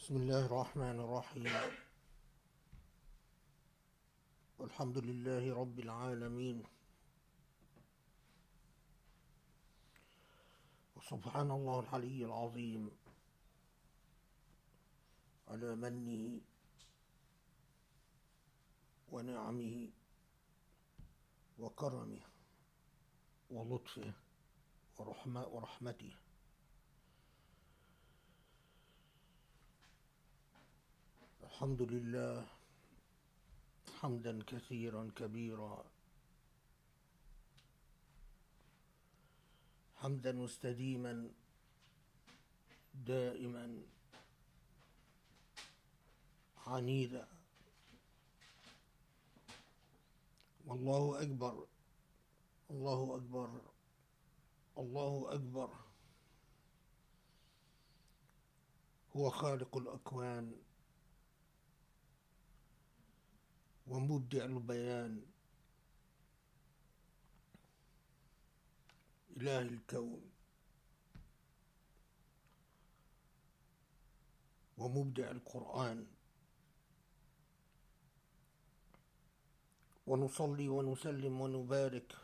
بسم الله الرحمن الرحيم. الحمد لله رب العالمين، وسبحان الله العلي العظيم على منه ونعمه وكرمه ولطفه ورحمته. الحمد لله حمدا كثيرا كبيرا، حمدا مستديما دائما عنيدا. والله أكبر، الله أكبر، الله أكبر. هو خالق الأكوان ومبدع البيان، إله الكون ومبدع القرآن. ونصلي ونسلم ونبارك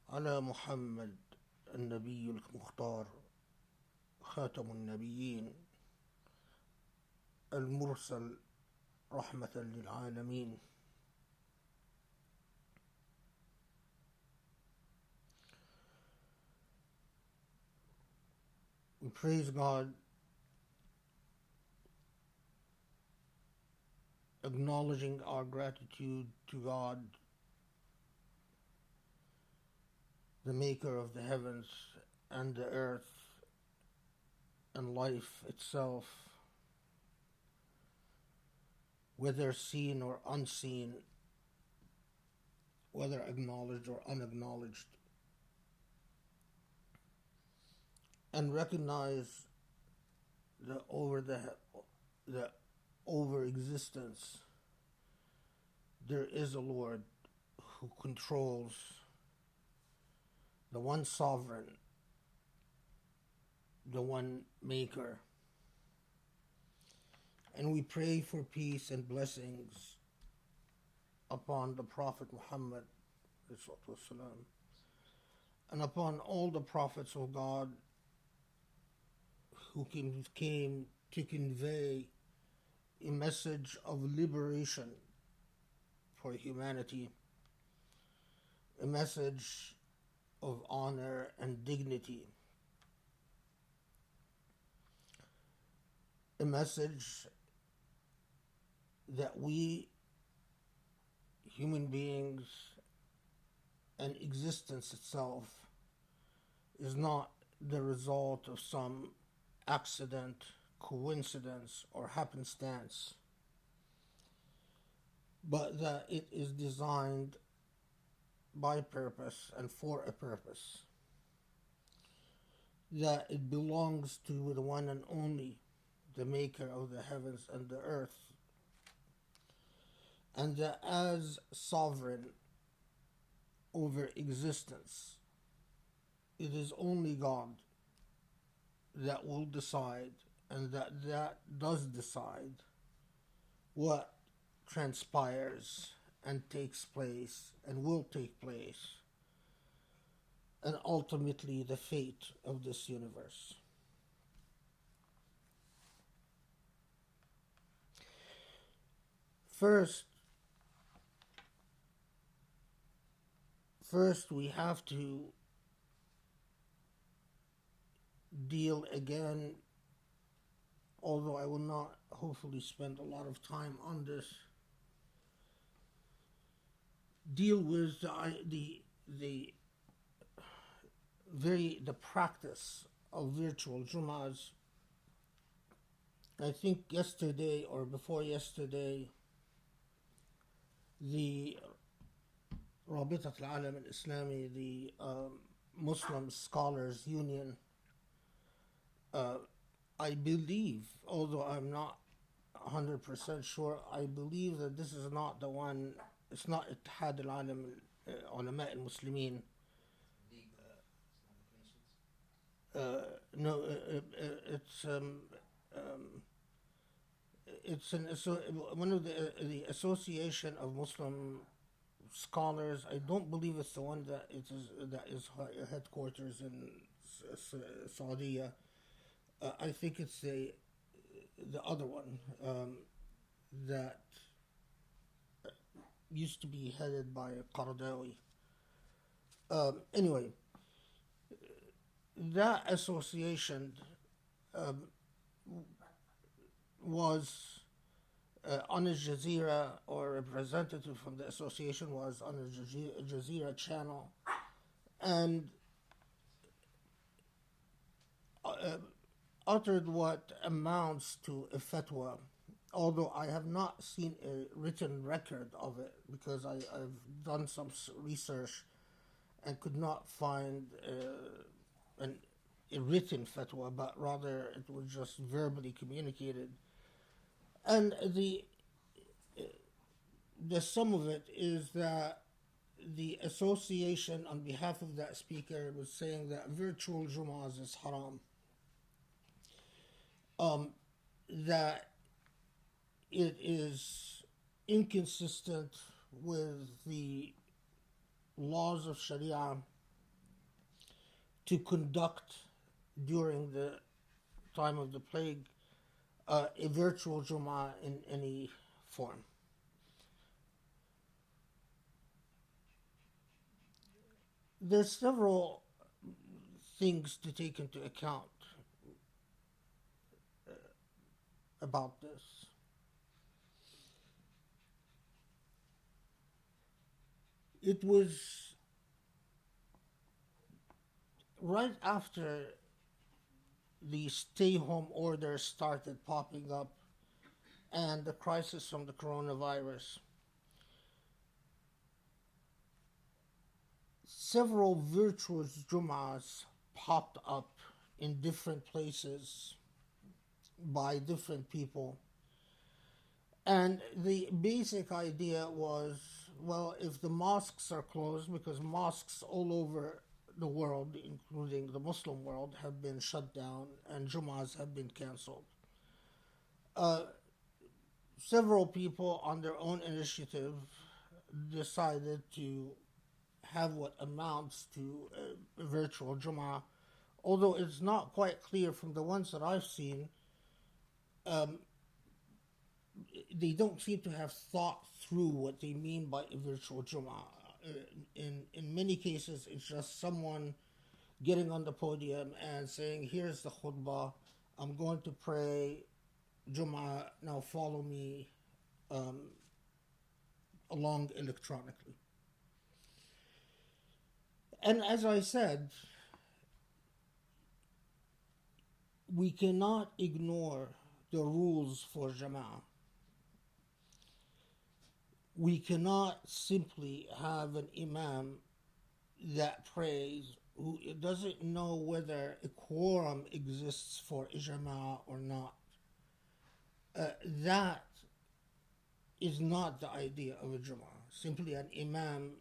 على محمد النبي المختار، خاتم النبيين المرسل رحمة للعالمين. We praise God, acknowledging our gratitude to God, the maker of the heavens and the earth and life itself, whether seen or unseen, whether acknowledged or unacknowledged, and recognize the over existence. There is a Lord who controls, the one sovereign, the one maker. And we pray for peace and blessings upon the Prophet Muhammad and upon all the prophets of God who came to convey a message of liberation for humanity, a message of honor and dignity, a message that we human beings and existence itself is not the result of some accident, coincidence, or happenstance, but that it is designed by purpose and for a purpose, that it belongs to the one and only, the maker of the heavens and the earth, and that as sovereign over existence, it is only God that will decide, and that does decide what transpires and takes place and will take place, and ultimately the fate of this universe. First, we have to deal again, although I will not hopefully spend a lot of time on this, deal with the practice of virtual jumu'as. I think yesterday or before yesterday, the Rabitat al-Alam al-Islami, the Muslim Scholars Union, I believe, although I'm not 100% sure, I believe that this is not the one, it's not Ittihad al-Alam Ulama al-Muslimin. No, it's one of the Association of Muslim Scholars. I don't believe it's the one that is headquarters in Saudi. I think it's the other one that used to be headed by Qaradawi. Anyway, that association um, was on a Jazeera, or a representative from the association was on a Jazeera channel, and uh, uttered what amounts to a fatwa, although I have not seen a written record of it because I've done some research and could not find a written fatwa, but rather it was just verbally communicated. And the sum of it is that the association, on behalf of that speaker, was saying that virtual jumu'as is haram. That it is inconsistent with the laws of Sharia to conduct during the time of the plague a virtual Jumu'ah in any form. There's several things to take into account about this. It was right after the stay-home order started popping up and the crisis from the coronavirus. Several virtual Jumu'ahs popped up in different places by different people. And the basic idea was, well, if the mosques are closed, because mosques all over the world, including the Muslim world, have been shut down and Jumu'ahs have been cancelled. Several people, on their own initiative, decided to have what amounts to a virtual Jumu'ah, although it's not quite clear from the ones that I've seen. They don't seem to have thought through what they mean by a virtual Jumu'ah. In many cases, it's just someone getting on the podium and saying, here's the khutbah, I'm going to pray Jumu'ah, now follow me along electronically. And as I said, we cannot ignore the rules for Jama'ah. We cannot simply have an imam that prays who doesn't know whether a quorum exists for a Jama'ah or not. That is not the idea of a Jumu'ah. Simply an imam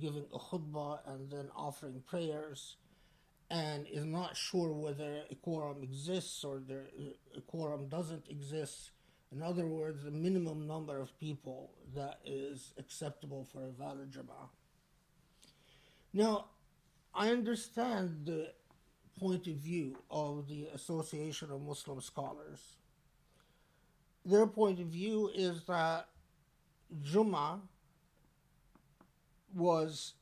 giving a khutbah and then offering prayers, and is not sure whether a quorum exists or a quorum doesn't exist. In other words, the minimum number of people that is acceptable for a valid Jama'ah. Now, I understand the point of view of the Association of Muslim Scholars. Their point of view is that Jumu'ah was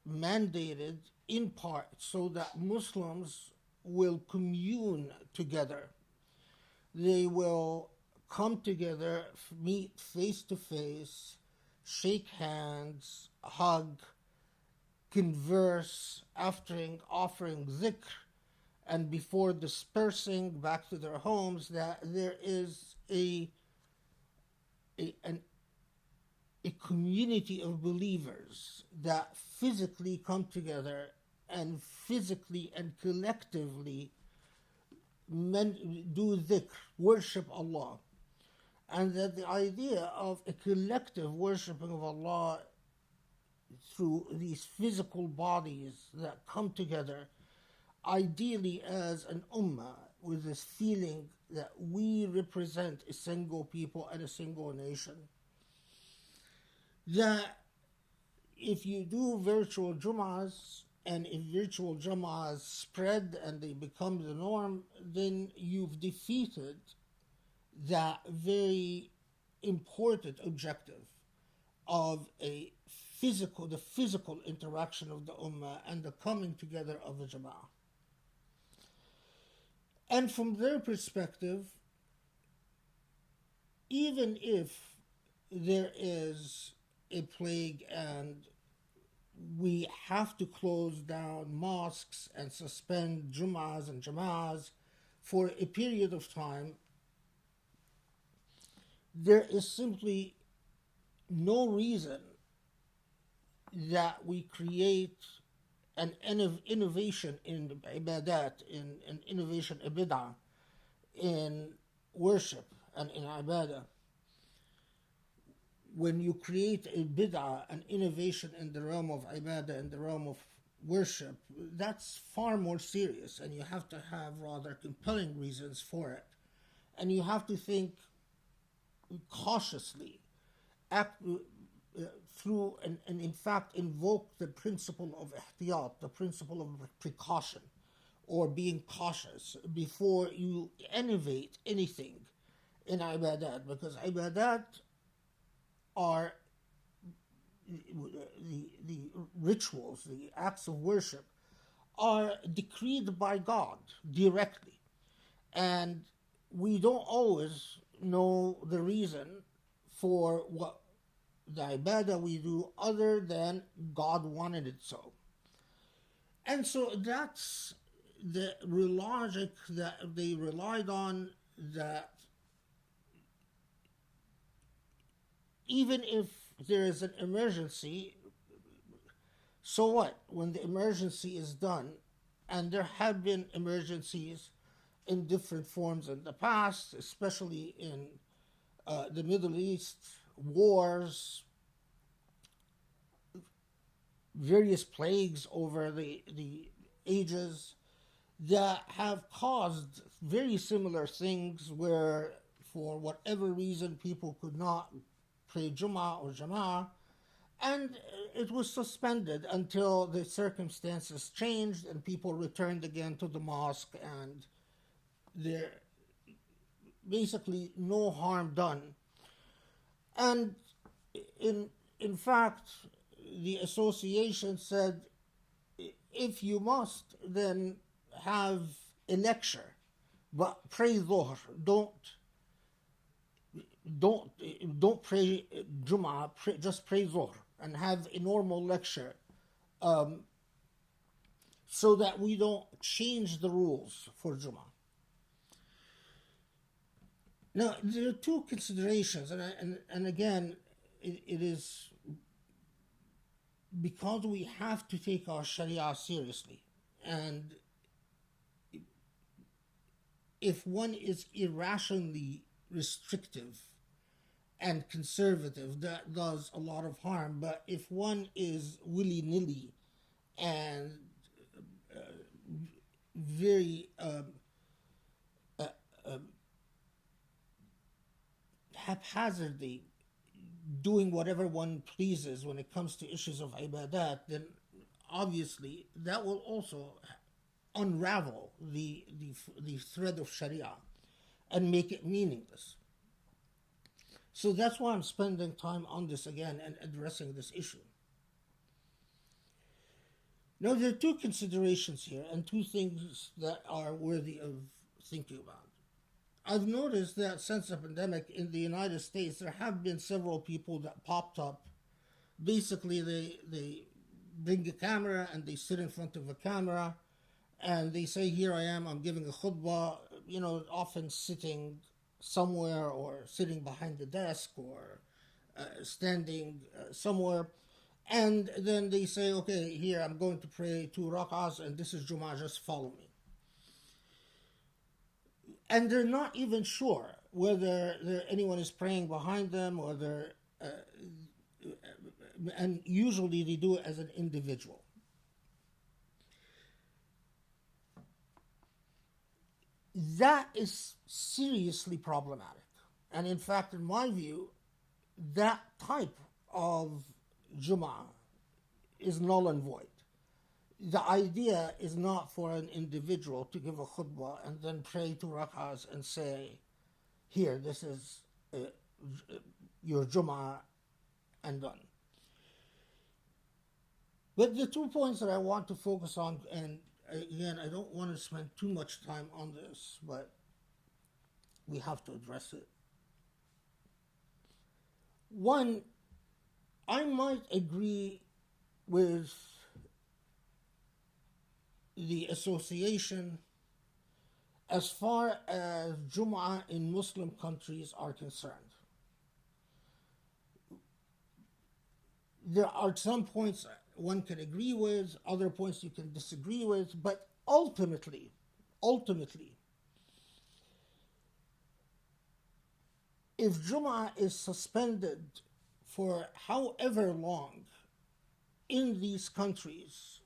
mandated in part so that Muslims will commune together. They will come together, meet face to face, shake hands, hug, converse, after offering dhikr, and before dispersing back to their homes, that there is a community of believers that physically come together and physically and collectively do dhikr, worship Allah. And that the idea of a collective worshiping of Allah through these physical bodies that come together, ideally as an ummah, with this feeling that we represent a single people and a single nation, that if you do virtual Jumu'as, and if virtual Jumu'as spread and they become the norm, then you've defeated that very important objective of the physical interaction of the ummah and the coming together of the Jama'ah. And from their perspective, even if there is a plague and we have to close down mosques and suspend Jumu'as and Jama'ahs for a period of time, there is simply no reason that we create an innovation in ibadat, in innovation, a bid'ah, in worship and in ibadah. When you create a bid'ah, an innovation in the realm of ibadah, in the realm of worship, that's far more serious, and you have to have rather compelling reasons for it. And you have to think cautiously, act through and in fact invoke the principle of ihtiyat, the principle of precaution, or being cautious before you innovate anything in ibadat, because ibadat are the rituals, the acts of worship, are decreed by God directly. And we don't always know the reason for what the ibadah we do other than God wanted it so. And so that's the logic that they relied on, that even if there is an emergency, so what? When the emergency is done, and there have been emergencies in different forms in the past, especially in the Middle East, wars, various plagues over the ages that have caused very similar things where, for whatever reason, people could not pray Jumu'ah or Jama'ah, and it was suspended until the circumstances changed and people returned again to the mosque, and there basically no harm done. And in fact, the association said, if you must, then have a lecture, but pray Dhuhr. Don't pray Jumu'ah, just pray Dhuhr, and have a normal lecture, so that we don't change the rules for Jumu'ah. Now, there are two considerations, and again, it is because we have to take our Sharia seriously. And if one is irrationally restrictive and conservative, that does a lot of harm. But if one is willy-nilly and very haphazardly doing whatever one pleases when it comes to issues of ibadat, then obviously that will also unravel the thread of Sharia and make it meaningless. So that's why I'm spending time on this again and addressing this issue. Now, there are two considerations here and two things that are worthy of thinking about. I've noticed that since the pandemic in the United States, there have been several people that popped up. Basically, they bring a camera and they sit in front of a camera and they say, here I am, I'm giving a khutbah, often sitting somewhere or sitting behind the desk or standing somewhere. And then they say, okay, here I'm going to pray 2 rak'ahs and this is Jumu'ah, just follow me. And they're not even sure whether anyone is praying behind them or and usually they do it as an individual. that is seriously problematic. And in fact, in my view, that type of Jumu'ah is null and void. The idea is not for an individual to give a khutbah and then pray 2 rak'ahs and say, here, this is your Jumu'ah, and done. But the 2 points that I want to focus on, and again, I don't want to spend too much time on this, but we have to address it. One, I might agree with the association as far as Jumu'ah in Muslim countries are concerned. There are some points one can agree with, other points you can disagree with, but ultimately, if Jumu'ah is suspended for however long in these countries,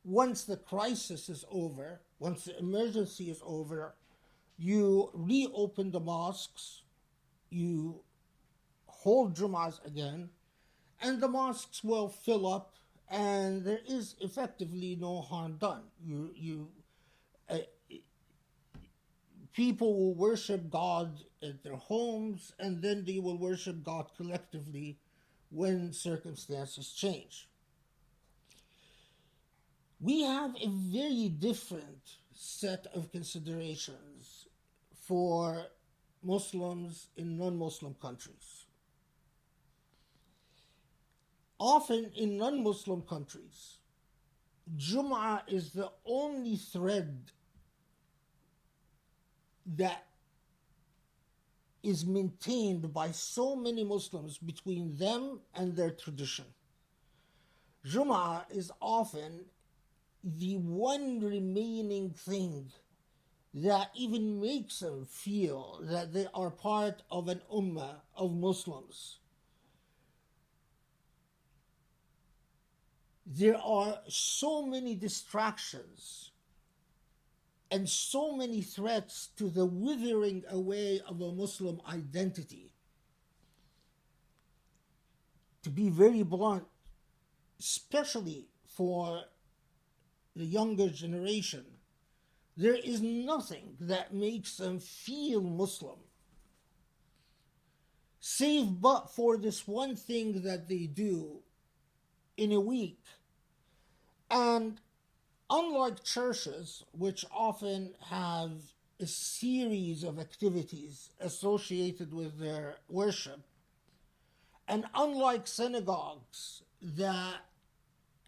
once the crisis is over, once the emergency is over, you reopen the mosques, you hold Jumu'ahs again, and the mosques will fill up, and there is effectively no harm done. People will worship God at their homes, and then they will worship God collectively when circumstances change. We have a very different set of considerations for Muslims in non-Muslim countries. Often in non-Muslim countries, Jumu'ah is the only thread that is maintained by so many Muslims between them and their tradition. Jumu'ah is often the one remaining thing that even makes them feel that they are part of an ummah of Muslims. There are so many distractions and so many threats to the withering away of a Muslim identity. To be very blunt, especially for the younger generation, there is nothing that makes them feel Muslim, save but for this one thing that they do in a week. And unlike churches, which often have a series of activities associated with their worship, and unlike synagogues that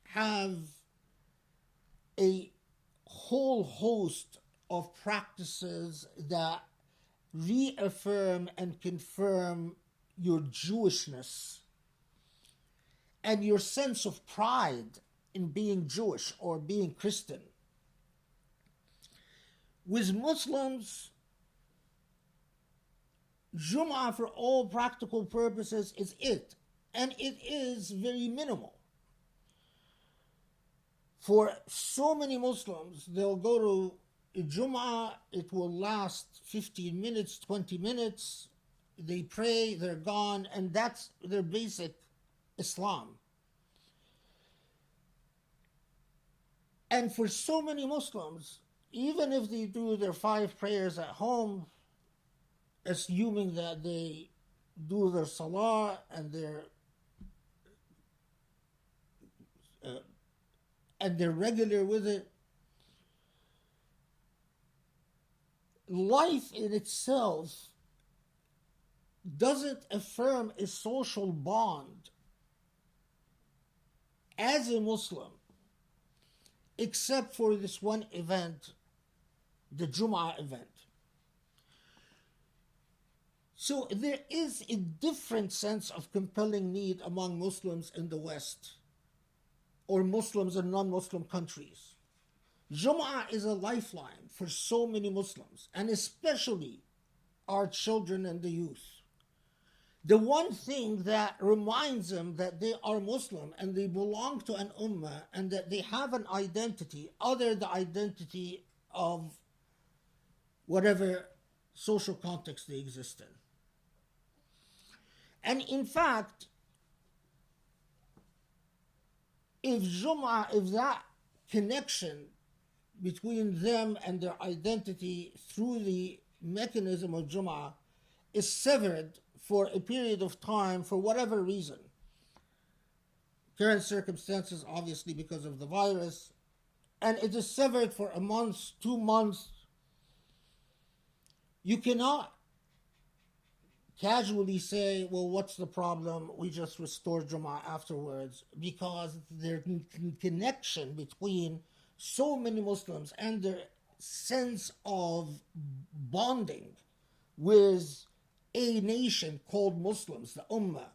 have a whole host of practices that reaffirm and confirm your Jewishness and your sense of pride in being Jewish or being Christian. With Muslims, Jumu'ah for all practical purposes is it, and it is very minimal. For so many Muslims, they'll go to a Jumu'ah, it will last 15 minutes, 20 minutes, they pray, they're gone, and that's their basic Islam. And for so many Muslims, even if they do their 5 prayers at home, assuming that they do their salah and they're regular with it, life in itself doesn't affirm a social bond as a Muslim, except for this one event, the Jumu'ah event. So there is a different sense of compelling need among Muslims in the West, or Muslims in non-Muslim countries. Jumu'ah is a lifeline for so many Muslims, and especially our children and the youth. The one thing that reminds them that they are Muslim and they belong to an ummah and that they have an identity other than the identity of whatever social context they exist in. And in fact, if that connection between them and their identity through the mechanism of Jumu'ah is severed for a period of time for whatever reason, current circumstances obviously because of the virus, and it is severed for a month, 2 months, you cannot casually say, well, what's the problem? We just restore Jumu'ah afterwards, because their connection between so many Muslims and their sense of bonding with a nation called Muslims, the ummah,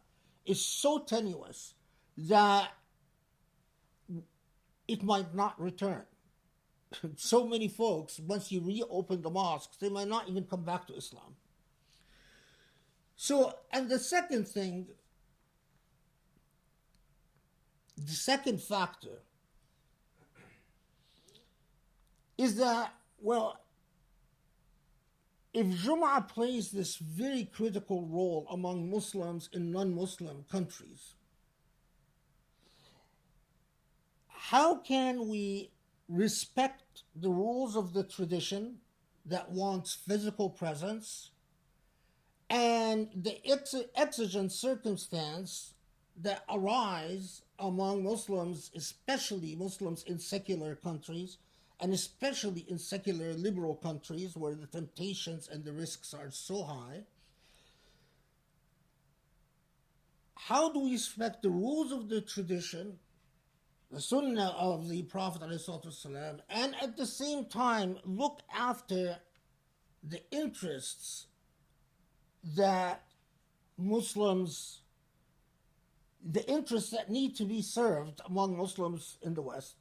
is so tenuous that it might not return. So many folks, once you reopen the mosques, they might not even come back to Islam. So, and the second thing, the second factor is that, well, if Jumu'ah plays this very critical role among Muslims in non-Muslim countries, how can we respect the rules of the tradition that wants physical presence and the exigent circumstance that arise among Muslims, especially Muslims in secular countries, and especially in secular liberal countries where the temptations and the risks are so high? How do we respect the rules of the tradition, the sunnah of the Prophet ﷺ, and at the same time look after the interests that Muslims, the interests that need to be served among Muslims in the West?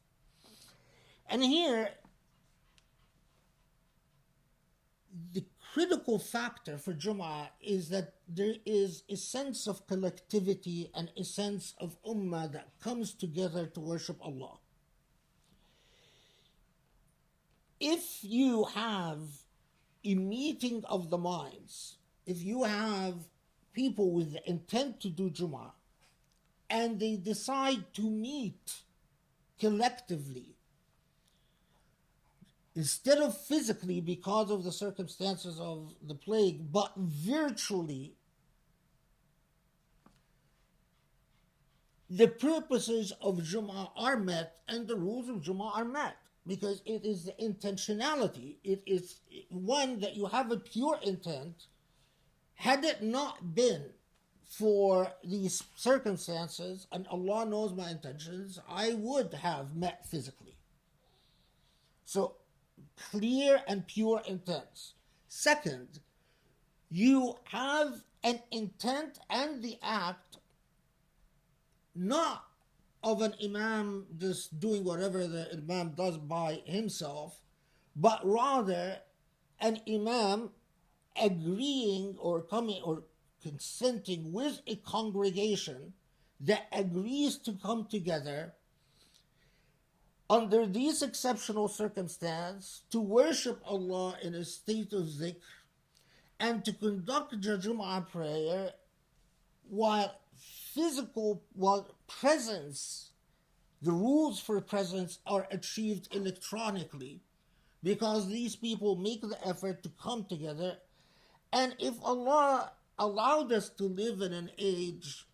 And here, the critical factor for Jumu'ah is that there is a sense of collectivity and a sense of ummah that comes together to worship Allah. If you have a meeting of the minds, if you have people with the intent to do Jumu'ah, and they decide to meet collectively, instead of physically because of the circumstances of the plague, but virtually, the purposes of Jumu'ah are met and the rules of Jumu'ah are met, because it is the intentionality. It is one that you have a pure intent. Had it not been for these circumstances, and Allah knows my intentions, I would have met physically. So, clear and pure intents. Second, you have an intent and the act not of an imam just doing whatever the imam does by himself, but rather an imam agreeing or coming or consenting with a congregation that agrees to come together under these exceptional circumstances to worship Allah in a state of zikr and to conduct the Jumu'ah prayer while presence, the rules for presence are achieved electronically, because these people make the effort to come together. And if Allah allowed us to live in an age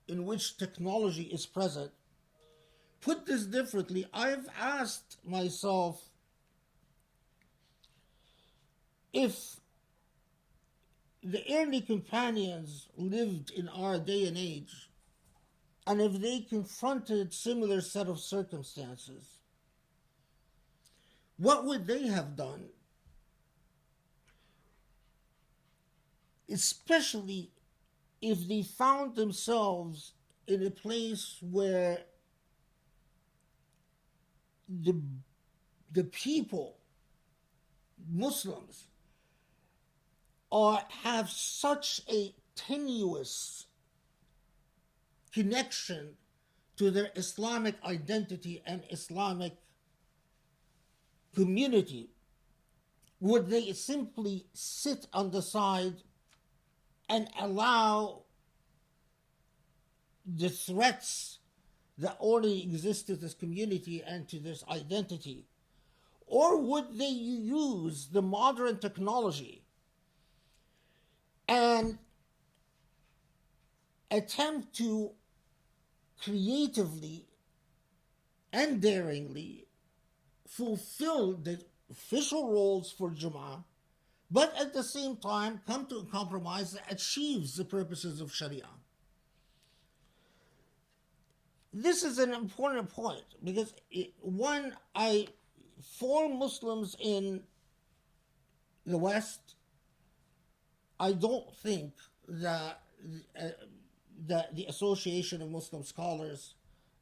in which technology is present, put this differently, I've asked myself, if the early companions lived in our day and age, and if they confronted similar set of circumstances, what would they have done? Especially if they found themselves in a place where the people, Muslims, have such a tenuous connection to their Islamic identity and Islamic community, would they simply sit on the side and allow the threats that already exist to this community and to this identity? Or would they use the modern technology and attempt to creatively and daringly fulfill the official roles for Jumu'ah, but at the same time come to a compromise that achieves the purposes of Sharia? This is an important point because, for Muslims in the West, I don't think that the Association of Muslim Scholars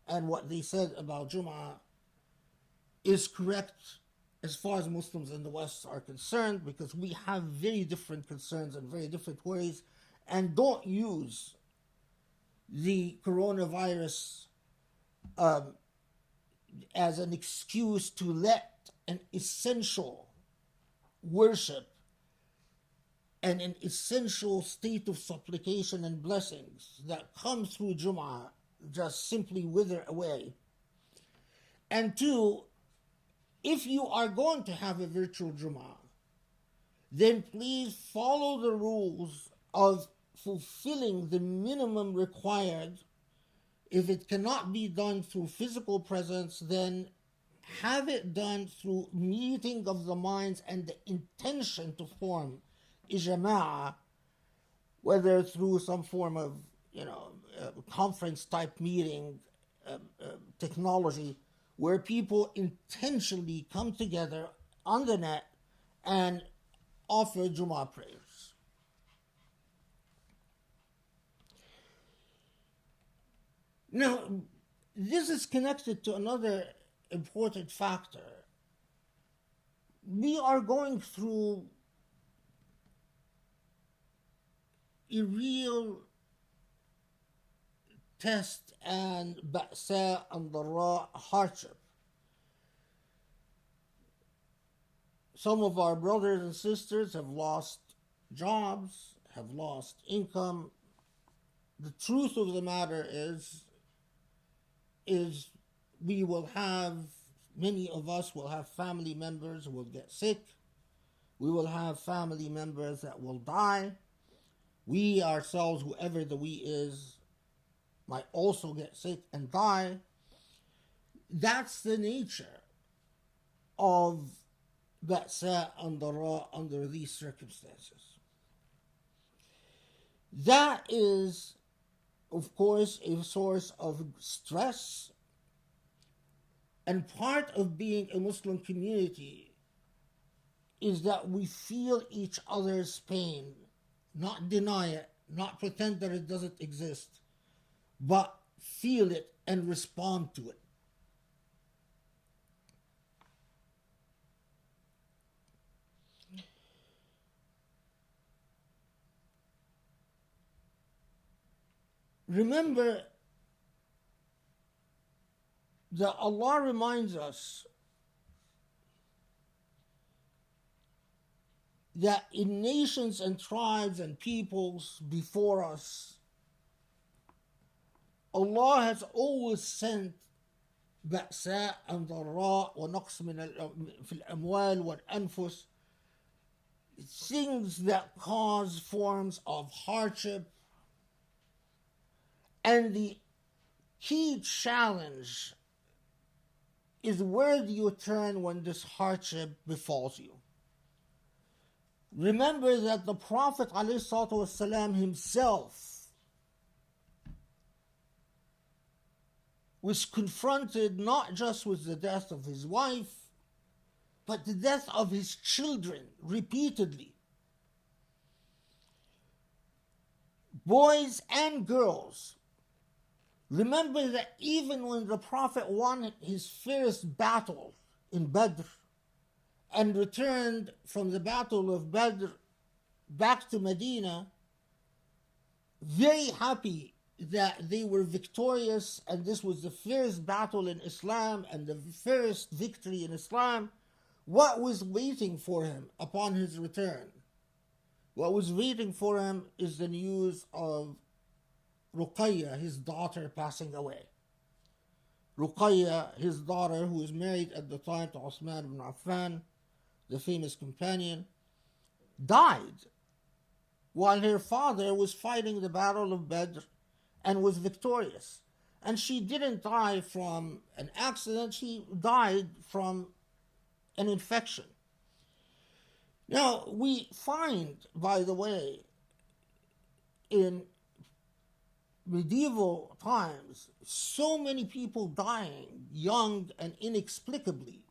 and what they said about Jumu'ah is correct as far as Muslims in the West are concerned, because we have very different concerns and very different worries, and don't use the coronavirus as an excuse to let an essential worship and an essential state of supplication and blessings that come through Jumu'ah just simply wither away. And two, if you are going to have a virtual Jumu'ah, then please follow the rules of fulfilling the minimum required. If it cannot be done through physical presence, then have it done through meeting of the minds and the intention to form ijma'ah, whether through some form of conference type meeting technology, where people intentionally come together on the net and offer Jumu'ah prayers. Now, this is connected to another important factor. We are going through a real test and ba'sa and dara, hardship. Some of our brothers and sisters have lost jobs, have lost income. The truth of the matter is we will have, many of us will have family members who will get sick. We will have family members that will die. We ourselves, whoever the we is, might also get sick and die. That's the nature of ba'sa and dara under these circumstances. That is, of course, a source of stress, and part of being a Muslim community is that we feel each other's pain, not deny it, not pretend that it doesn't exist, but feel it and respond to it. Remember that Allah reminds us that in nations and tribes and peoples before us, Allah has always sent بأساء and ضراء ونقص في الأموال والأنفس, things that cause forms of hardship. And the key challenge is, where do you turn when this hardship befalls you? Remember that the Prophet ﷺ himself was confronted not just with the death of his wife, but the death of his children repeatedly. Boys and girls. Remember that even when the Prophet won his first battle in Badr and returned from the battle of Badr back to Medina, very happy that they were victorious, and this was the first battle in Islam and the first victory in Islam, What was waiting for him upon his return? What was waiting for him is the news of Ruqayya, his daughter, passing away. Ruqayya, his daughter, who was married at the time to Uthman ibn Affan, the famous companion, died while her father was fighting the Battle of Badr and was victorious. And she didn't die from an accident, she died from an infection. Now, we find, by the way, in medieval times, so many people dying young and inexplicably.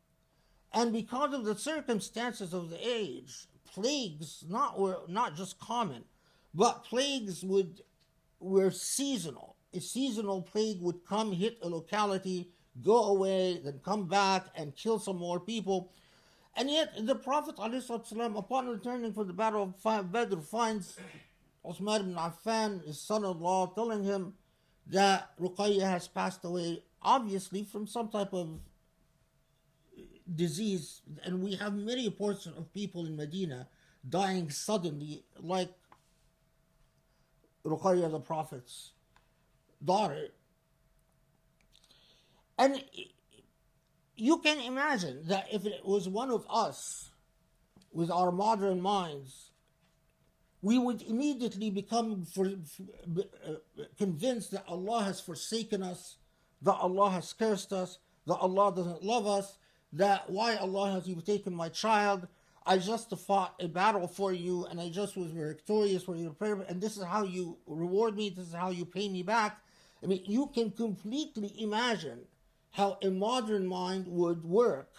And because of the circumstances of the age, plagues were not just common, but plagues were seasonal. A seasonal plague would come, hit a locality, go away, then come back and kill some more people. And yet the Prophet ﷺ, upon returning from the Battle of Badr, finds Uthman ibn Affan, his son-in-law, telling him that Ruqayya has passed away, obviously from some type of disease. And we have many portions of people in Medina dying suddenly, like Ruqayya, the Prophet's daughter. And you can imagine that if it was one of us with our modern minds, we would immediately become convinced that Allah has forsaken us, that Allah has cursed us, that Allah doesn't love us, that why Allah has you taken my child? I just fought a battle for you and I just was victorious for your prayer, and this is how you reward me, this is how you pay me back. I mean, you can completely imagine how a modern mind would work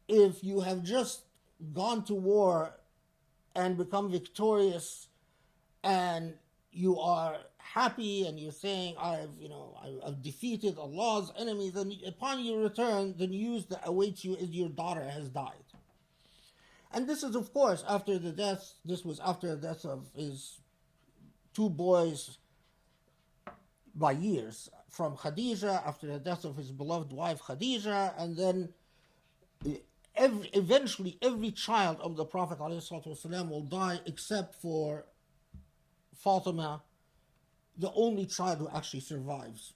if you have just gone to war and become victorious and you are happy and you're saying, I've defeated Allah's enemies, and upon your return, the news that awaits you is your daughter has died. And this is, of course, after the death of his two boys by years, from Khadija, after the death of his beloved wife Khadija, and then eventually every child of the Prophet ﷺ will die except for Fatima, the only child who actually survives.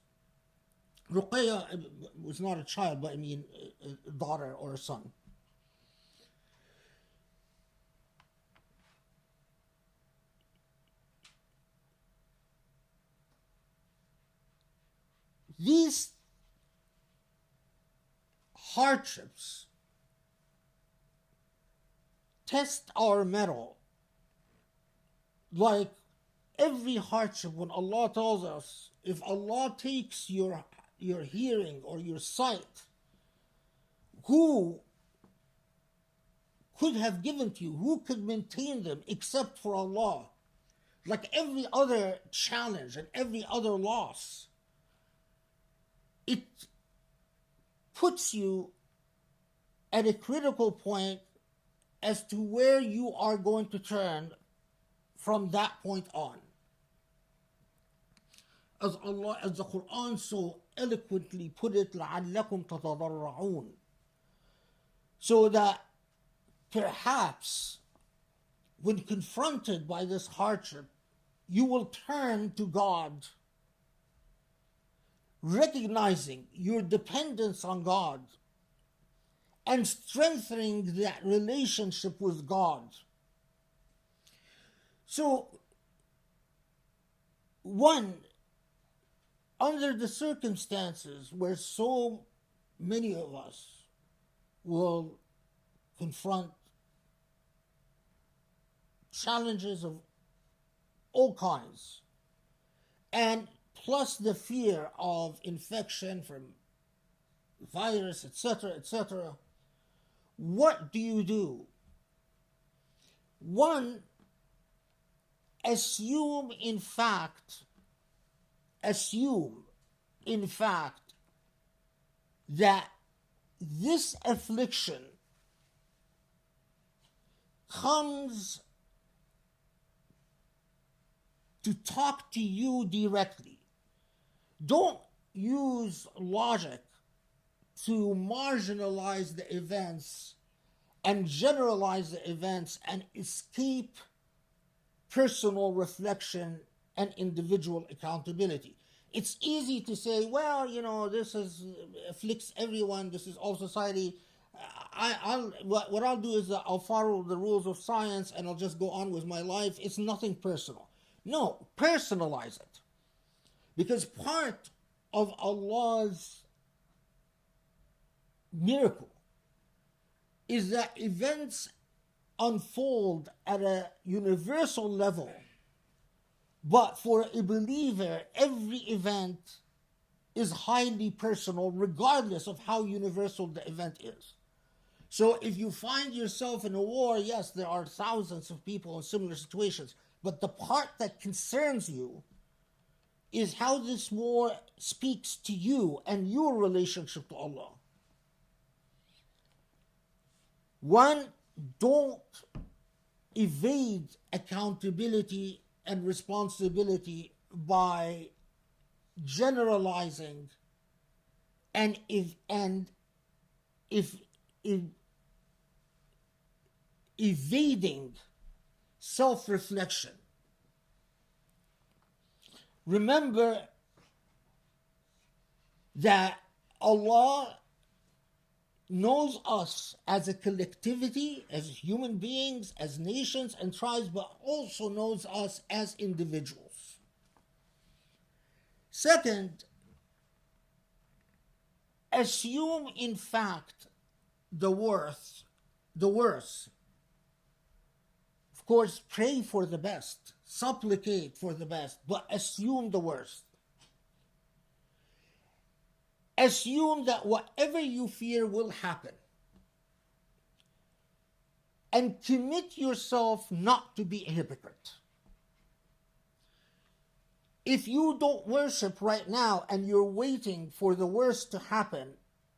Ruqayya was not a child, but a daughter or a son. These hardships test our mettle, like every hardship. When Allah tells us, if Allah takes your hearing or your sight, who could have given to you? Who could maintain them except for Allah? Like every other challenge and every other loss, it puts you at a critical point as to where you are going to turn from that point on. As the Quran so eloquently put it, لَعَلَّكُمْ تَتَضَرَّعُونَ, so that perhaps when confronted by this hardship, you will turn to God, recognizing your dependence on God and strengthening that relationship with God. So, under the circumstances where so many of us will confront challenges of all kinds, and plus the fear of infection from virus, etc., etc., what do you do? One, assume in fact that this affliction comes to talk to you directly. Don't use logic to marginalize the events and generalize the events and escape personal reflection and individual accountability. It's easy to say, well, this afflicts everyone. This is all society. What I'll do is I'll follow the rules of science and I'll just go on with my life. It's nothing personal. No, personalize it. Because part of Allah's miracle is that events unfold at a universal level, but for a believer, every event is highly personal, regardless of how universal the event is. So if you find yourself in a war, yes, there are thousands of people in similar situations, but the part that concerns you is how this war speaks to you and your relationship to Allah. One, don't evade accountability and responsibility by generalizing and evading self-reflection. Remember that Allah knows us as a collectivity, as human beings, as nations and tribes, but also knows us as individuals. Second, assume in fact the worst. Of course, pray for the best, supplicate for the best, but assume the worst. Assume that whatever you fear will happen. And commit yourself not to be a hypocrite. If you don't worship right now and you're waiting for the worst to happen,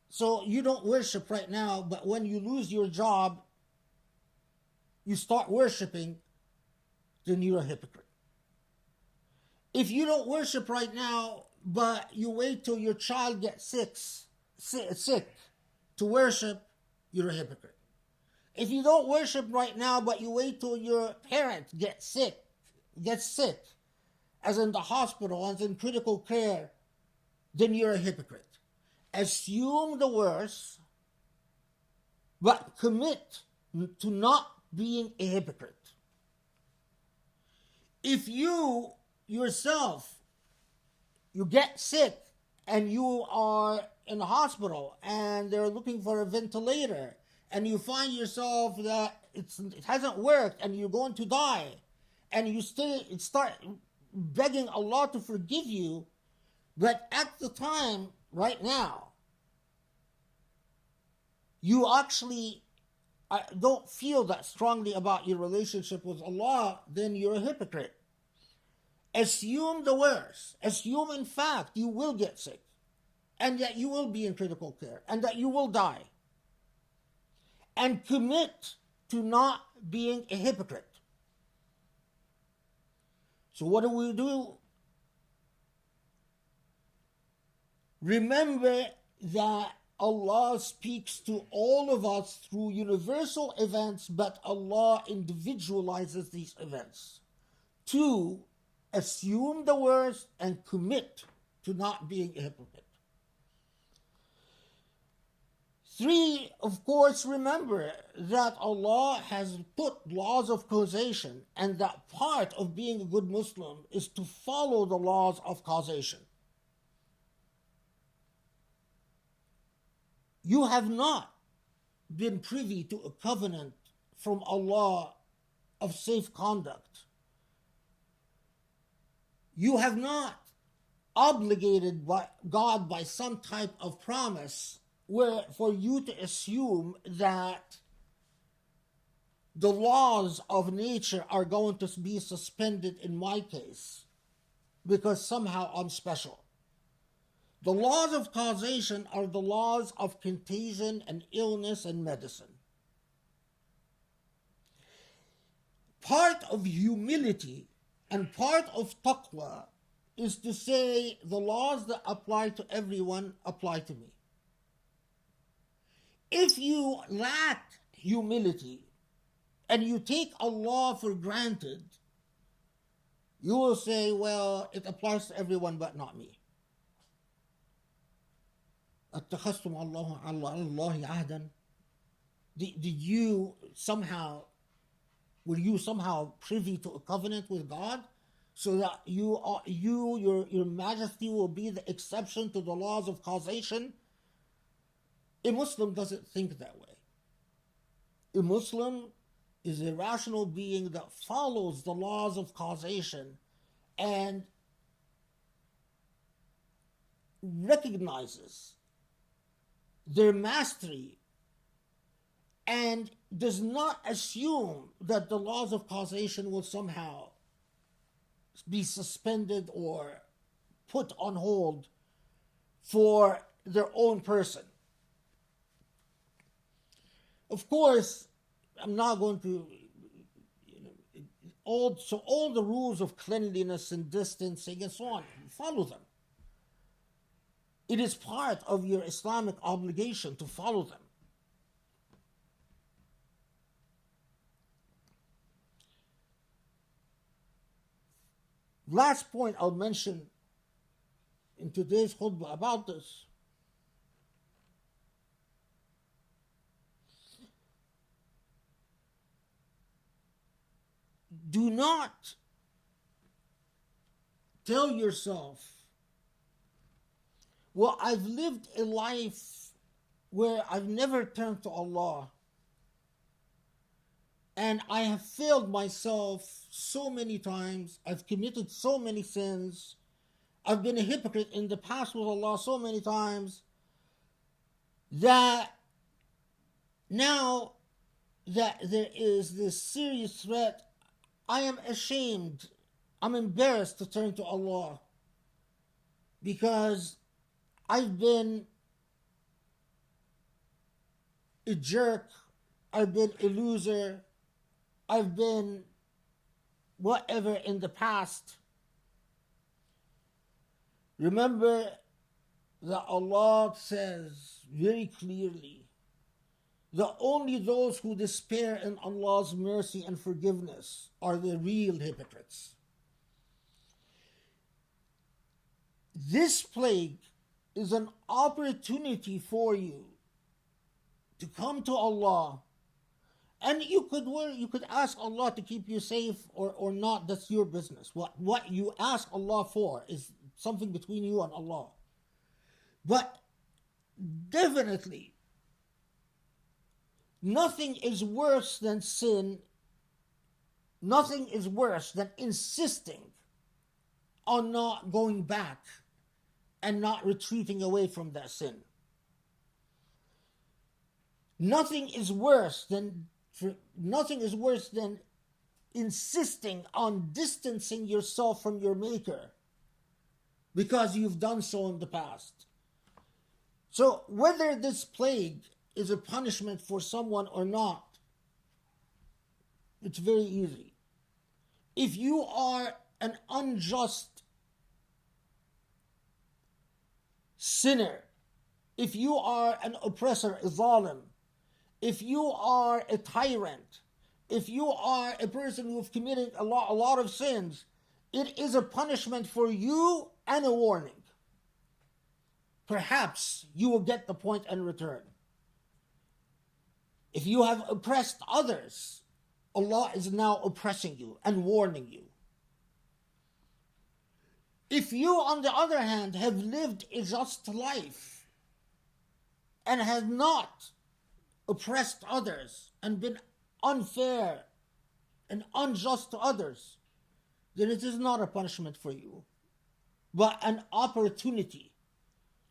so you don't worship right now, but when you lose your job, you start worshiping, then you're a hypocrite. If you don't worship right now, but you wait till your child gets sick to worship, you're a hypocrite. If you don't worship right now, but you wait till your parent gets sick, as in the hospital, as in critical care, then you're a hypocrite. Assume the worst, but commit to not being a hypocrite. If you yourself, you get sick and you are in the hospital and they're looking for a ventilator and you find yourself that it hasn't worked and you're going to die and you start begging Allah to forgive you, but at the time, right now, you actually don't feel that strongly about your relationship with Allah, then you're a hypocrite. Assume the worst. Assume, in fact, you will get sick and that you will be in critical care and that you will die. And commit to not being a hypocrite. So what do? Remember that Allah speaks to all of us through universal events, but Allah individualizes these events. 2, assume the worst and commit to not being a hypocrite. 3, of course, remember that Allah has put laws of causation, and that part of being a good Muslim is to follow the laws of causation. You have not been privy to a covenant from Allah of safe conduct. You have not obligated God by some type of promise where for you to assume that the laws of nature are going to be suspended in my case because somehow I'm special. The laws of causation are the laws of contagion and illness and medicine. Part of humility and part of taqwa is to say the laws that apply to everyone apply to me. If you lack humility, and you take Allah for granted, you will say, well, it applies to everyone but not me. اتخذتم الله على الله عهدا. Did you somehow, were you somehow privy to a covenant with God so that your majesty will be the exception to the laws of causation? A Muslim doesn't think that way. A Muslim is a rational being that follows the laws of causation and recognizes their mastery and does not assume that the laws of causation will somehow be suspended or put on hold for their own person. Of course, I'm not going to, all the rules of cleanliness and distancing and so on, follow them. It is part of your Islamic obligation to follow them. Last point I'll mention in today's khutbah about this. Do not tell yourself, well, I've lived a life where I've never turned to Allah, and I have failed myself so many times, I've committed so many sins, I've been a hypocrite in the past with Allah so many times, that now that there is this serious threat, I am ashamed, I'm embarrassed to turn to Allah because I've been a jerk, I've been a loser, I've been whatever in the past. Remember that Allah says very clearly that only those who despair in Allah's mercy and forgiveness are the real hypocrites. This plague is an opportunity for you to come to Allah, and you could ask Allah to keep you safe or not. That's your business. What you ask Allah for is something between you and Allah. But definitely, nothing is worse than sin. Nothing is worse than insisting on not going back and not retreating away from that sin. Nothing is worse than insisting on distancing yourself from your Maker because you've done so in the past. So whether this plague is a punishment for someone or not, it's very easy. If you are an unjust sinner, if you are an oppressor, a zalim, if you are a tyrant, if you are a person who has committed a lot of sins, it is a punishment for you and a warning. Perhaps you will get the point in return. If you have oppressed others, Allah is now oppressing you and warning you. If you, on the other hand, have lived a just life and have not oppressed others and been unfair and unjust to others, then it is not a punishment for you, but an opportunity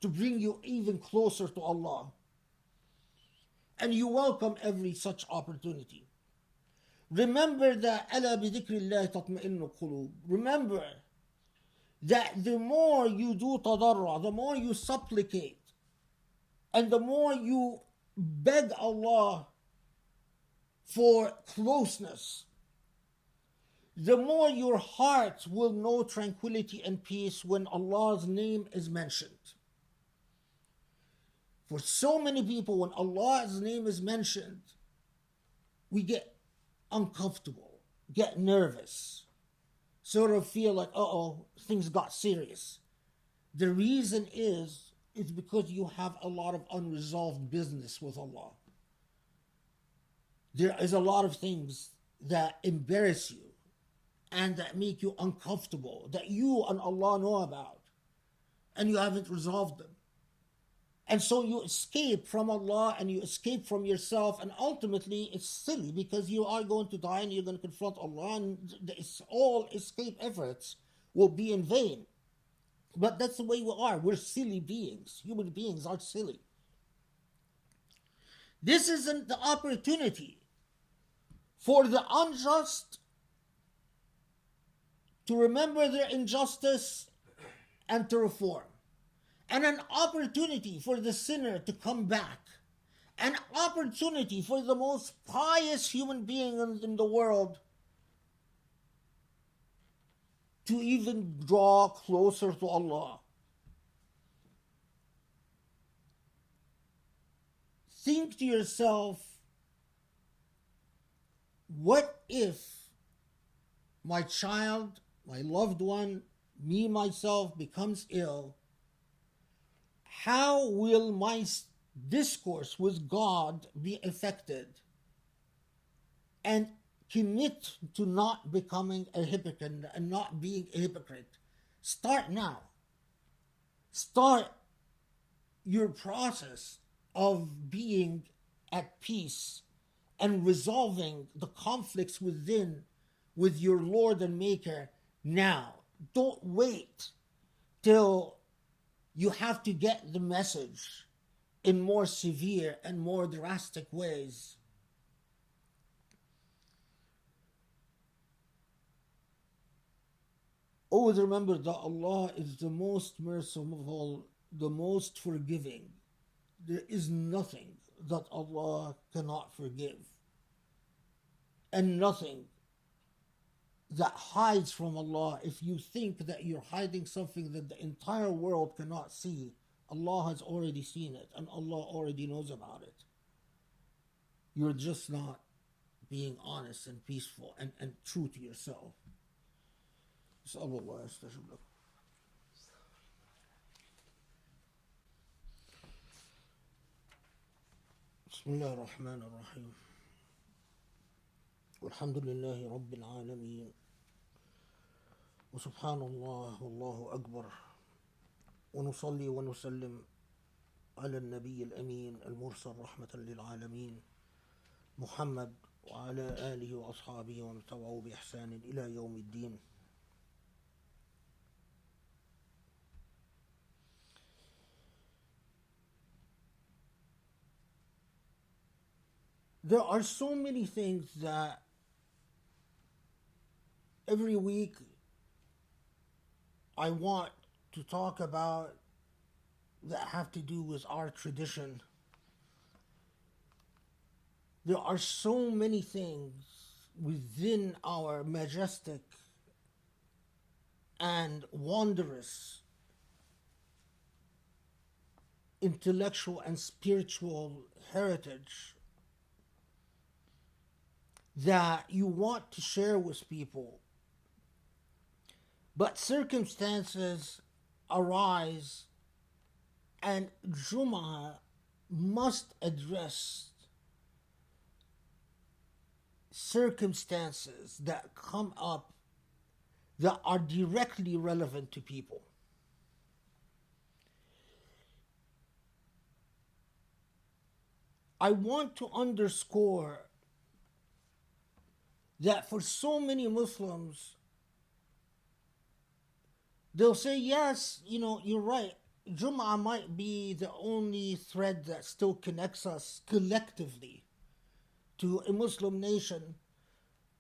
to bring you even closer to Allah. And you welcome every such opportunity. Remember that أَلَا بِذِكْرِ اللَّهِ تَطْمَئِنُّ الْقُلُوبُ. Remember that the more you do tadarra, the more you supplicate, and the more you beg Allah for closeness, the more your heart will know tranquility and peace when Allah's name is mentioned. For so many people, when Allah's name is mentioned, we get uncomfortable, get nervous, sort of feel like, uh-oh, things got serious. The reason is because you have a lot of unresolved business with Allah. There is a lot of things that embarrass you and that make you uncomfortable, that you and Allah know about, and you haven't resolved them. And so you escape from Allah and you escape from yourself, and ultimately it's silly because you are going to die and you're going to confront Allah, and all escape efforts will be in vain. But that's the way we are. We're silly beings. Human beings are silly. This isn't the opportunity for the unjust to remember their injustice and to reform, and an opportunity for the sinner to come back, an opportunity for the most pious human being in the world to even draw closer to Allah. Think to yourself, what if my child, my loved one, me, myself becomes ill? How will my discourse with God be affected? And commit to not becoming a hypocrite and not being a hypocrite. Start now. Start your process of being at peace and resolving the conflicts within with your Lord and Maker now. Don't wait till you have to get the message in more severe and more drastic ways. Always remember that Allah is the most merciful, the most forgiving. There is nothing that Allah cannot forgive, and nothing that hides from Allah. If you think that you're hiding something that the entire world cannot see, Allah has already seen it and Allah already knows about it. You're just not being honest and peaceful and true to yourself. أسأل الله يستجب لكم. بسم الله الرحمن الرحيم. والحمد لله رب العالمين. وسبحان الله والله أكبر. ونصلي ونسلم على النبي الأمين المرسل رحمة للعالمين محمد وعلى آله وأصحابه ومن تبعه بإحسان إلى يوم الدين. There are so many things that every week I want to talk about that have to do with our tradition. There are so many things within our majestic and wondrous intellectual and spiritual heritage that you want to share with people, but circumstances arise and Jumu'ah must address circumstances that come up that are directly relevant to people. I want to underscore that for so many Muslims, they'll say, yes, you're right. Jumu'ah might be the only thread that still connects us collectively to a Muslim nation.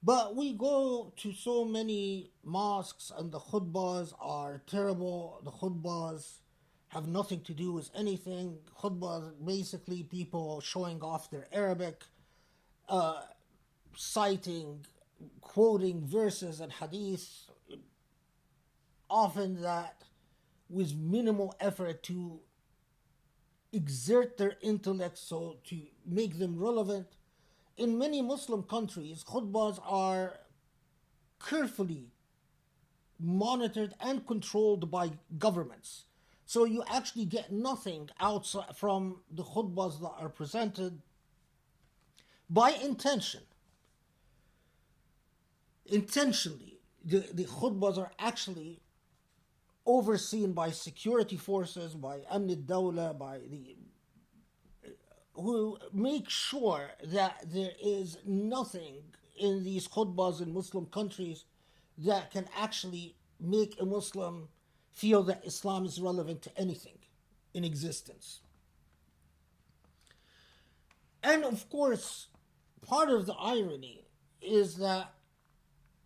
But we go to so many mosques and the khutbahs are terrible. The khutbahs have nothing to do with anything. Khutbahs, basically people showing off their Arabic, citing, quoting verses and hadith, often that with minimal effort to exert their intellect so to make them relevant, in many Muslim countries, khutbahs are carefully monitored and controlled by governments. So you actually get nothing outside from the khutbahs that are presented by intention. Intentionally, the khutbahs are actually overseen by security forces, by Amn al-Dawla, by the who make sure that there is nothing in these khutbahs in Muslim countries that can actually make a Muslim feel that Islam is relevant to anything in existence. And of course, part of the irony is that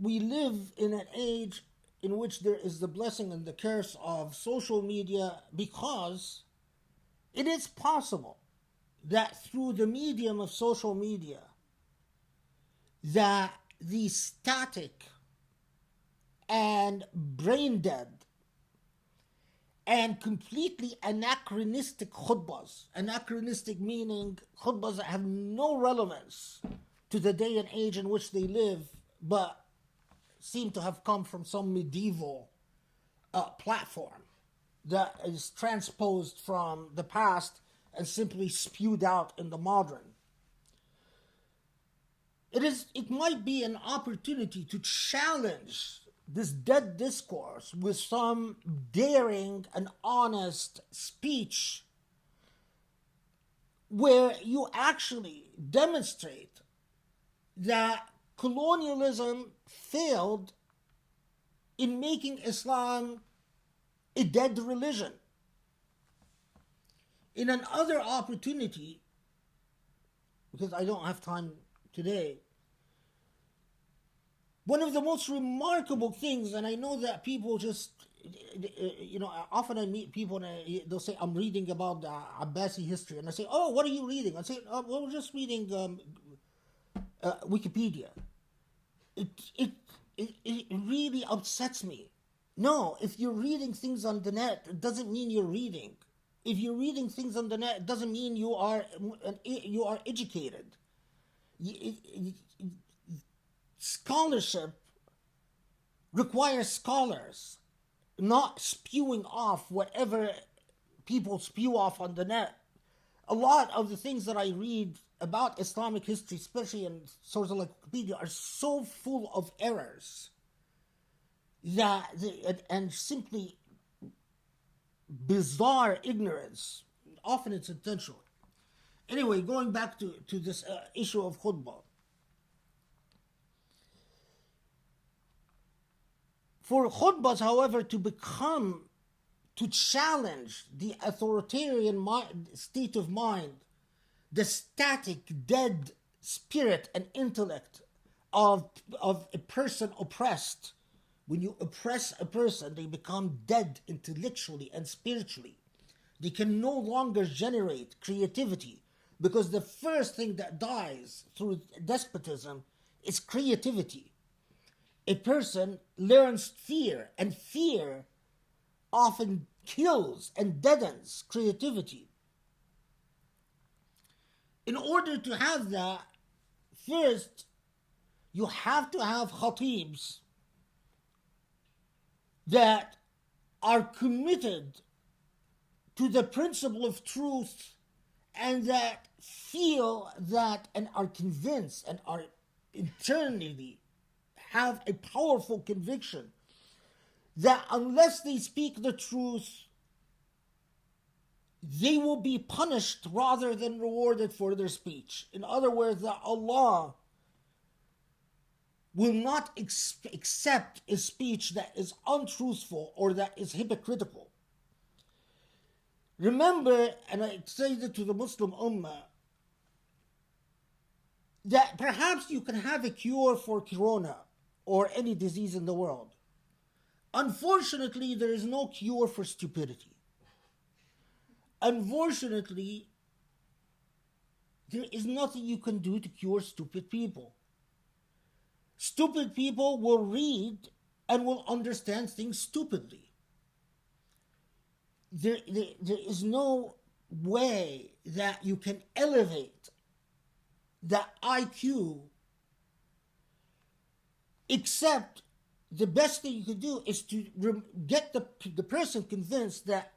we live in an age in which there is the blessing and the curse of social media, because it is possible that through the medium of social media, that the static and brain dead and completely anachronistic khutbahs, anachronistic meaning khutbahs that have no relevance to the day and age in which they live, but seem to have come from some medieval platform that is transposed from the past and simply spewed out in the modern. It might be an opportunity to challenge this dead discourse with some daring and honest speech where you actually demonstrate that colonialism failed in making Islam a dead religion. In another opportunity, because I don't have time today, one of the most remarkable things, and I know that people just, often I meet people and they'll say, I'm reading about the Abbasi history. And I say, oh, what are you reading? I say, oh, well, we're just reading Wikipedia. It really upsets me. No, if you're reading things on the net, it doesn't mean you're reading. If you're reading things on the net, it doesn't mean you are educated. Scholarship requires scholars, not spewing off whatever people spew off on the net. A lot of the things that I read about Islamic history, especially in sources like Wikipedia, are so full of errors and simply bizarre ignorance. Often it's intentional. Anyway, going back to this issue of khutbah. For khutbahs, however, to challenge the authoritarian state of mind, the static, dead spirit and intellect of a person oppressed. When you oppress a person, they become dead intellectually and spiritually. They can no longer generate creativity, because the first thing that dies through despotism is creativity. A person learns fear, and fear often kills and deadens creativity. In order to have that, first, you have to have khatibs that are committed to the principle of truth, and that feel that and are convinced and are internally have a powerful conviction that unless they speak the truth, they will be punished rather than rewarded for their speech. In other words, that Allah will not accept a speech that is untruthful or that is hypocritical. Remember, and I say that to the Muslim ummah, that perhaps you can have a cure for corona or any disease in the world. Unfortunately, there is no cure for stupidity. Unfortunately, there is nothing you can do to cure stupid people. Stupid people will read and will understand things stupidly. There is no way that you can elevate the IQ, except the best thing you could do is to get the person convinced that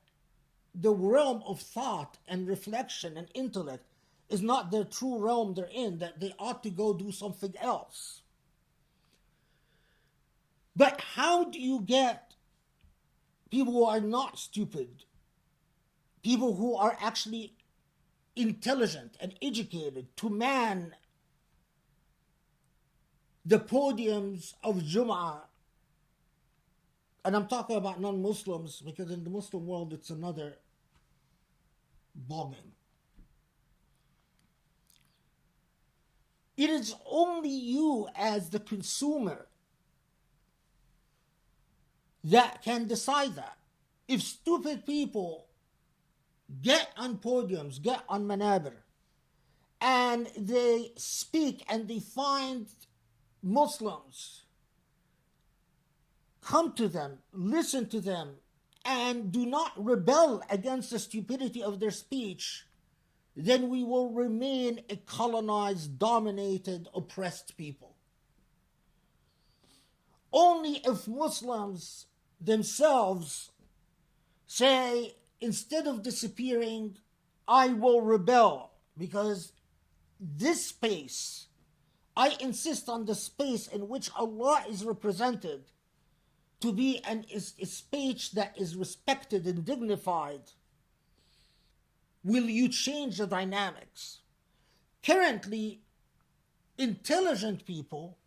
the realm of thought and reflection and intellect is not their true realm they're in, that they ought to go do something else. But how do you get people who are not stupid, people who are actually intelligent and educated, to man the podiums of Jumu'ah? And I'm talking about non-Muslims, because in the Muslim world it's another ballgame. It is only you as the consumer that can decide that. If stupid people get on podiums, get on manabir, and they speak and they find Muslims come to them, listen to them, and do not rebel against the stupidity of their speech, then we will remain a colonized, dominated, oppressed people. Only if Muslims themselves say, instead of disappearing, I will rebel, because this space, I insist on the space in which Allah is represented to be a speech that is respected and dignified, will you change the dynamics? Currently, intelligent people,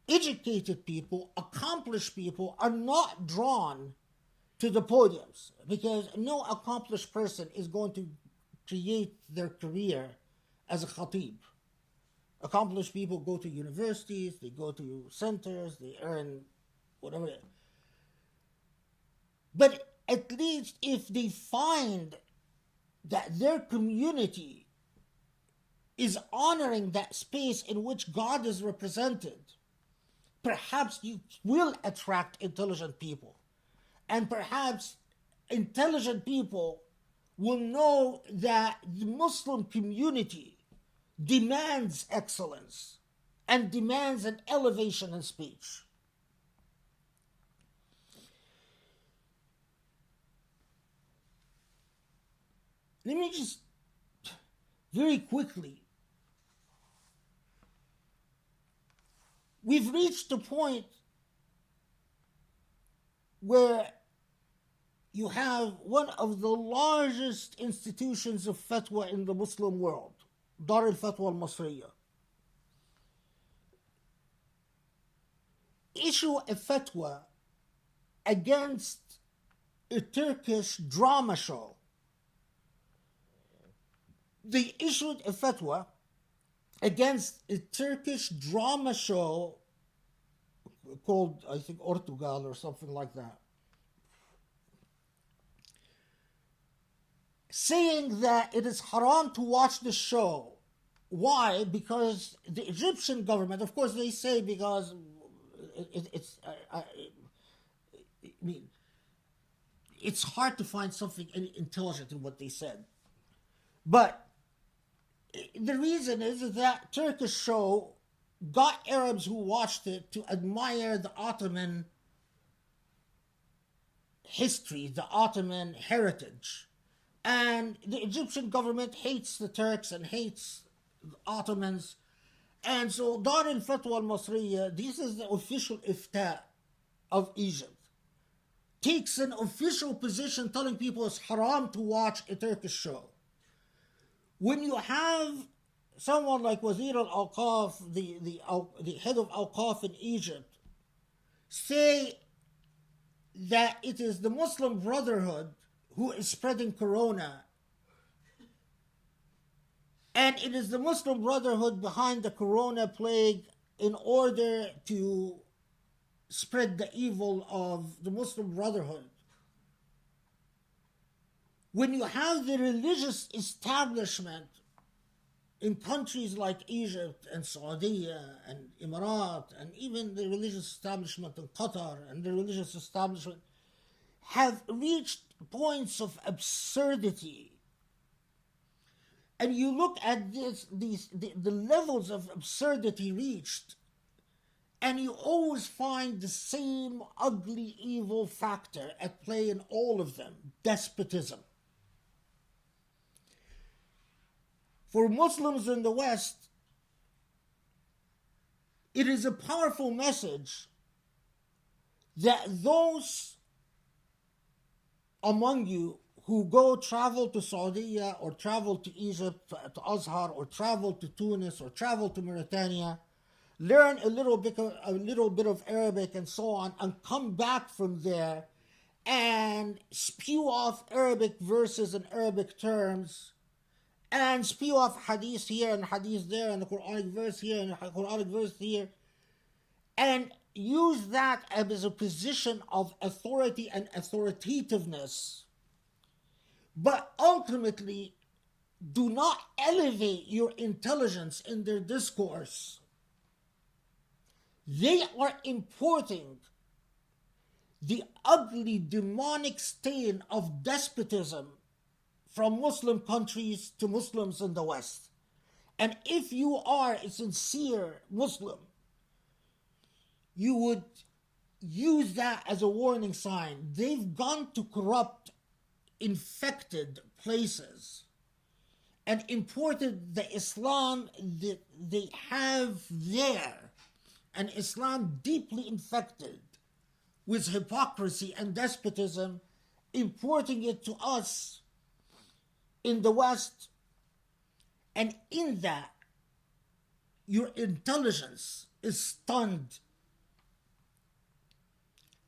educated people, accomplished people are not drawn to the podiums, because no accomplished person is going to create their career as a khatib. Accomplished people go to universities, they go to centers, they earn whatever. But at least if they find that their community is honoring that space in which God is represented, perhaps you will attract intelligent people. And perhaps intelligent people will know that the Muslim community demands excellence and demands an elevation in speech. Let me just very quickly, we've reached a point where you have one of the largest institutions of fatwa in the Muslim world, Dar al-Fatwa al-Masriya, issue a fatwa against a Turkish drama show. They issued a fatwa against a Turkish drama show called, I think, Ortugal or something like that, saying that it is haram to watch the show. Why? Because the Egyptian government, of course they say, because I mean, it's hard to find something intelligent in what they said. But the reason is that Turkish show got Arabs who watched it to admire the Ottoman history, the Ottoman heritage. And the Egyptian government hates the Turks and hates the Ottomans. And so Dar al-Fatwa al-Masriya, this is the official ifta of Egypt, takes an official position telling people it's haram to watch a Turkish show. When you have someone like Wazir al-Awqaf, the head of Awqaf in Egypt, say that it is the Muslim Brotherhood who is spreading corona, and it is the Muslim Brotherhood behind the corona plague in order to spread the evil of the Muslim Brotherhood. When you have the religious establishment in countries like Egypt and Saudi and Emirat, and even the religious establishment in Qatar and the religious establishment, have reached points of absurdity And you look at the levels of absurdity reached, and you always find the same ugly, evil factor at play in all of them: despotism. For Muslims in the West, it is a powerful message that those among you who travel to Saudi or travel to Egypt, to Azhar, or travel to Tunis, or travel to Mauritania, learn a little bit of Arabic and so on, and come back from there and spew off Arabic verses and Arabic terms, and spew off hadith here and hadith there, and the Quranic verse here and the Quranic verse here, and use that as a position of authority and authoritativeness, but ultimately do not elevate your intelligence in their discourse. They are importing the ugly demonic stain of despotism from Muslim countries to Muslims in the West. And if you are a sincere Muslim, you would use that as a warning sign. They've gone to corrupt, infected places and imported the Islam that they have there, an Islam deeply infected with hypocrisy and despotism, importing it to us in the West. And in that, your intelligence is stunned,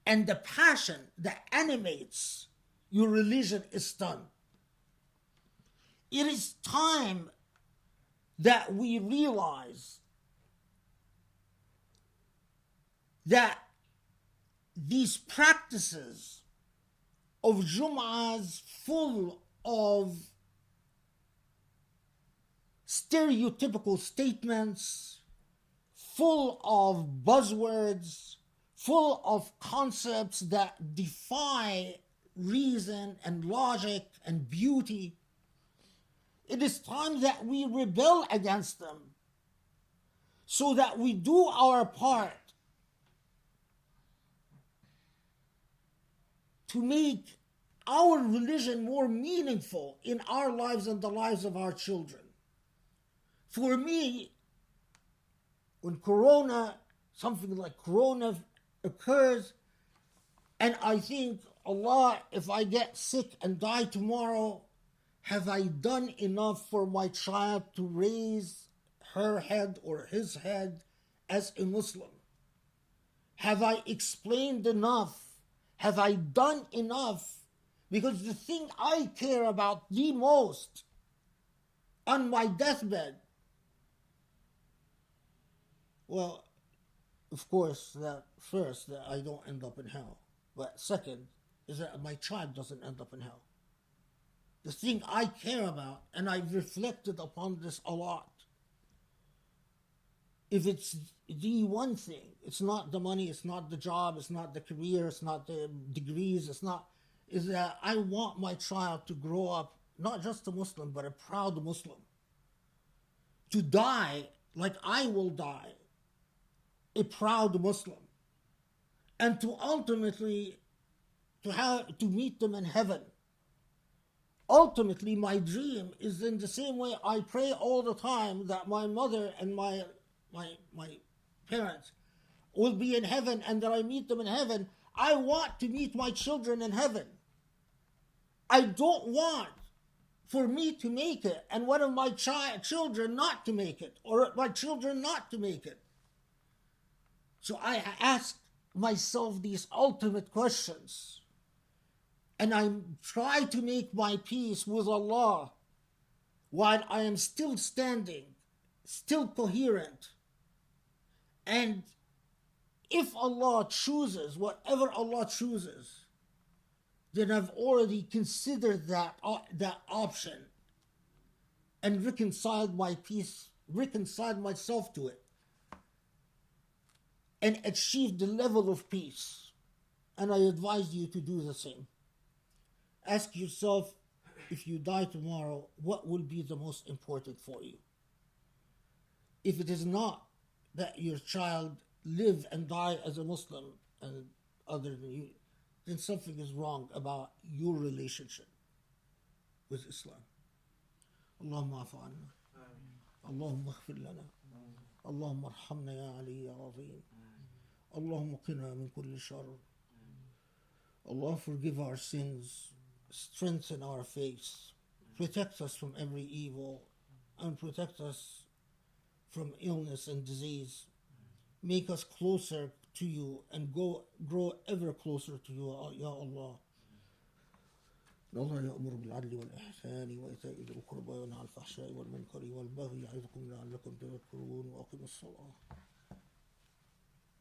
and the passion that animates your religion is stunned. It is time that we realize that these practices of jumu'as full of stereotypical statements, full of buzzwords, full of concepts that defy reason and logic and beauty, it is time that we rebel against them so that we do our part to make our religion more meaningful in our lives and the lives of our children. For me, when something like Corona occurs, and I think, Allah, if I get sick and die tomorrow, have I done enough for my child to raise her head or his head as a Muslim? Have I explained enough? Have I done enough? Because the thing I care about the most on my deathbed, well, of course, that first, that I don't end up in hell. But second, is that my child doesn't end up in hell. The thing I care about, and I've reflected upon this a lot, if it's the one thing, it's not the money, it's not the job, it's not the career, it's not the degrees, is that I want my child to grow up not just a Muslim, but a proud Muslim. To die like I will die, a proud Muslim. And to ultimately to meet them in heaven. Ultimately, my dream is in the same way I pray all the time that my mother and my parents will be in heaven and that I meet them in heaven. I want to meet my children in heaven. I don't want for me to make it and one of my children not to make it, or my children not to make it. So I ask myself these ultimate questions, and I try to make my peace with Allah while I am still standing, still coherent. And if Allah chooses, whatever Allah chooses, then I've already considered that option and reconciled my peace, reconciled myself to it, and achieved the level of peace. And I advise you to do the same. Ask yourself, if you die tomorrow, what will be the most important for you? If it is not that your child live and die as a Muslim and other than you, then something is wrong about your relationship with Islam. اللهم اعف عنا اللهم اغفر لنا اللهم ارحمنا يا علي يا عظيم اللهم قنا من كل شر. Allah, forgive our sins, strengthen our faith, protect us from every evil, and protect us from illness and disease. Make us closer to you and grow ever closer to you, Ya Allah. الله يأمر بالعدل والإحسان وإيتاء ذي القربى وينهى عن الفحشاء والمنكر والبغي يعظكم لعلكم تذكرون وأقيموا الصلاة